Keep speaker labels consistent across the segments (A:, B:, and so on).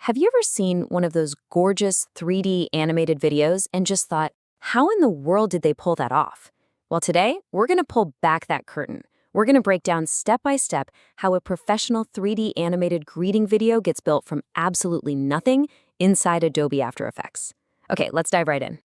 A: Have you ever seen one of those gorgeous 3D animated videos and just thought, how in the world did they pull that off? Well, today, we're going to pull back that curtain. We're going to break down step by step how a professional 3D animated greeting video gets built from absolutely nothing inside Adobe After Effects. Okay, let's dive right in.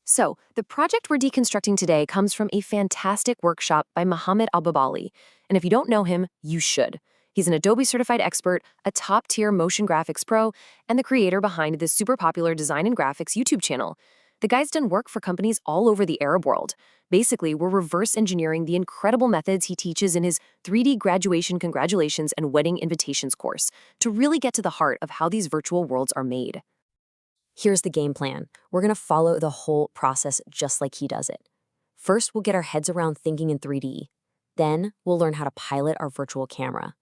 A: So, the project we're deconstructing today comes from a fantastic workshop by Mohamed El-Babley. And if you don't know him, you should. He's an Adobe certified expert, a top-tier motion graphics pro, and the creator behind this super popular design and graphics YouTube channel. The guy's done work for companies all over the Arab world. Basically, we're reverse engineering the incredible methods he teaches in his 3D graduation congratulations and wedding invitations course to really get to the heart of how these virtual worlds are made. Here's the game plan. We're going to follow the whole process just like he does it. First, we'll get our heads around thinking in 3D. Then, we'll learn how to pilot our virtual camera.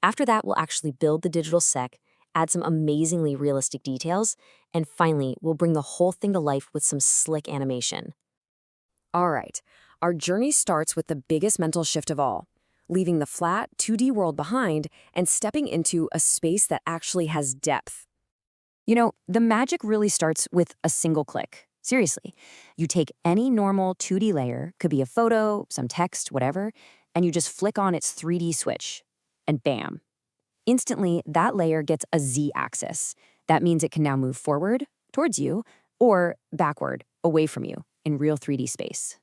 A: After that, we'll actually build the digital sec, add some amazingly realistic details, and finally, we'll bring the whole thing to life with some slick animation. All right, our journey starts with the biggest mental shift of all, leaving the flat 2D world behind and stepping into a space that actually has depth. You know, the magic really starts with a single click. Seriously, you take any normal 2D layer, could be a photo, some text, whatever, and you just flick on its 3D switch, and bam. Instantly, that layer gets a Z-axis. That means it can now move forward, towards you, or backward, away from you, in real 3D space.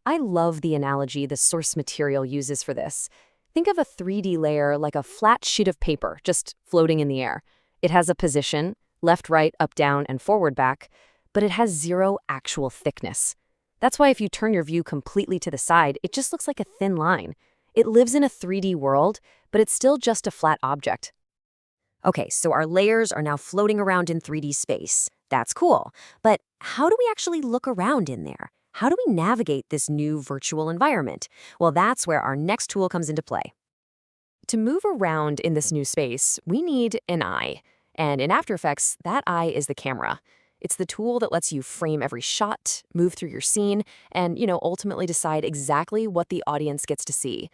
A: I love the analogy the source material uses for this. Think of a 3D layer like a flat sheet of paper, just floating in the air. It has a position, left, right, up, down, and forward, back, but it has zero actual thickness. That's why if you turn your view completely to the side, it just looks like a thin line. It lives in a 3D world, but it's still just a flat object. Okay, so our layers are now floating around in 3D space. That's cool, but how do we actually look around in there? How do we navigate this new virtual environment? Well, that's where our next tool comes into play. To move around in this new space, we need an eye. And in After Effects, that eye is the camera. It's the tool that lets you frame every shot, move through your scene, and, ultimately decide exactly what the audience gets to see.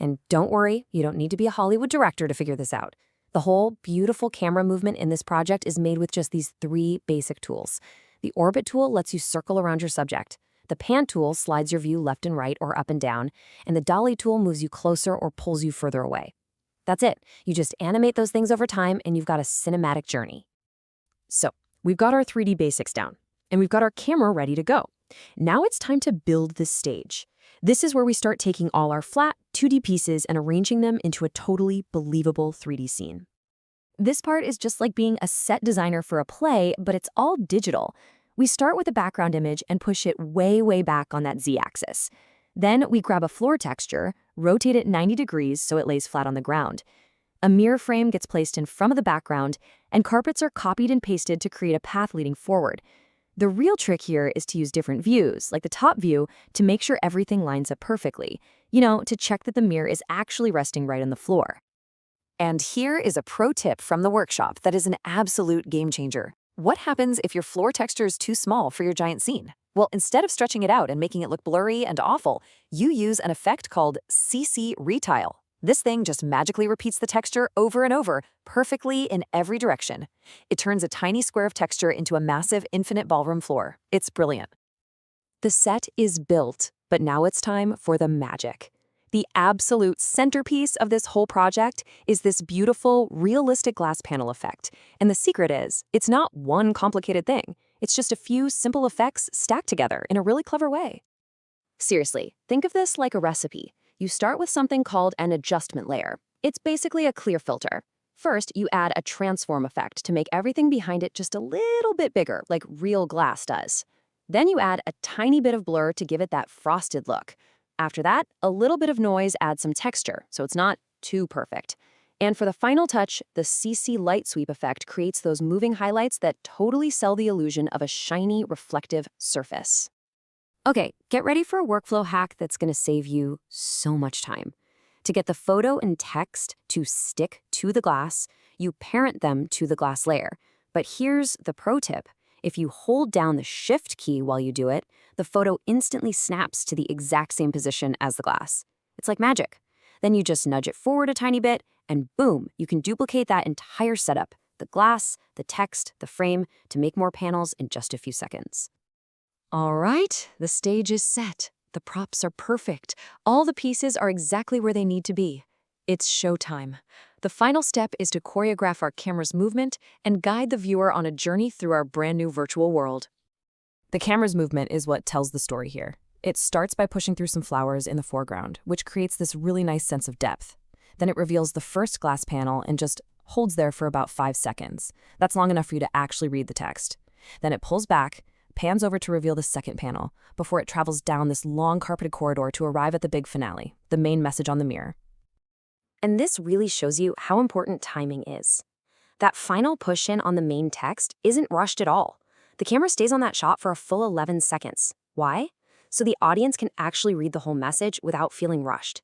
A: And don't worry, you don't need to be a Hollywood director to figure this out. The whole beautiful camera movement in this project is made with just these three basic tools. The orbit tool lets you circle around your subject. The pan tool slides your view left and right or up and down, and the dolly tool moves you closer or pulls you further away. That's it. You just animate those things over time and you've got a cinematic journey. So, we've got our 3D basics down, and we've got our camera ready to go. Now it's time to build this stage. This is where we start taking all our flat 2D pieces and arranging them into a totally believable 3D scene. This part is just like being a set designer for a play, but it's all digital. We start with a background image and push it way, way back on that Z-axis. Then we grab a floor texture, rotate it 90 degrees so it lays flat on the ground. A mirror frame gets placed in front of the background, and carpets are copied and pasted to create a path leading forward. The real trick here is to use different views, like the top view, to make sure everything lines up perfectly. To check that the mirror is actually resting right on the floor. And here is a pro tip from the workshop that is an absolute game changer. What happens if your floor texture is too small for your giant scene? Well, instead of stretching it out and making it look blurry and awful, you use an effect called CC Retile. This thing just magically repeats the texture over and over, perfectly in every direction. It turns a tiny square of texture into a massive infinite ballroom floor. It's brilliant. The set is built, but now it's time for the magic. The absolute centerpiece of this whole project is this beautiful, realistic glass panel effect. And the secret is, it's not one complicated thing. It's just a few simple effects stacked together in a really clever way. Seriously, think of this like a recipe. You start with something called an adjustment layer. It's basically a clear filter. First, you add a transform effect to make everything behind it just a little bit bigger, like real glass does. Then you add a tiny bit of blur to give it that frosted look. After that, a little bit of noise adds some texture, so it's not too perfect. And for the final touch, the CC light sweep effect creates those moving highlights that totally sell the illusion of a shiny, reflective surface. Okay, get ready for a workflow hack that's going to save you so much time. To get the photo and text to stick to the glass, you parent them to the glass layer. But here's the pro tip. If you hold down the Shift key while you do it, the photo instantly snaps to the exact same position as the glass. It's like magic. Then you just nudge it forward a tiny bit, and boom, you can duplicate that entire setup. the glass, the text, the frame to make more panels in just a few seconds. All right, the stage is set. The props are perfect. All the pieces are exactly where they need to be. It's showtime. The final step is to choreograph our camera's movement and guide the viewer on a journey through our brand new virtual world. The camera's movement is what tells the story here. It starts by pushing through some flowers in the foreground, which creates this really nice sense of depth. Then it reveals the first glass panel and just holds there for about 5 seconds. That's long enough for you to actually read the text. Then it pulls back, pans over to reveal the second panel, before it travels down this long carpeted corridor to arrive at the big finale, the main message on the mirror. And this really shows you how important timing is. That final push-in on the main text isn't rushed at all. The camera stays on that shot for a full 11 seconds. Why? So the audience can actually read the whole message without feeling rushed.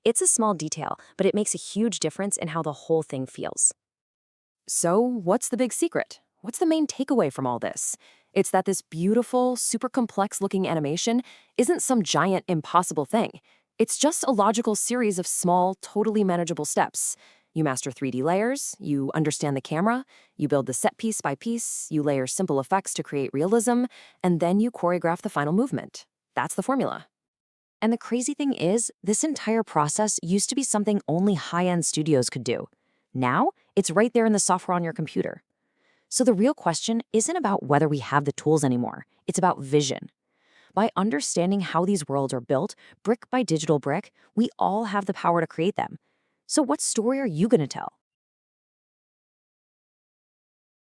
A: It's a small detail, but it makes a huge difference in how the whole thing feels. So, what's the big secret? What's the main takeaway from all this? It's that this beautiful, super complex-looking animation isn't some giant, impossible thing. It's just a logical series of small, totally manageable steps. You master 3D layers, you understand the camera, you build the set piece by piece, you layer simple effects to create realism, and then you choreograph the final movement. That's the formula. And the crazy thing is, this entire process used to be something only high-end studios could do. Now, it's right there in the software on your computer. So the real question isn't about whether we have the tools anymore. It's about vision. By understanding how these worlds are built, brick by digital brick, we all have the power to create them. So what story are you going to tell?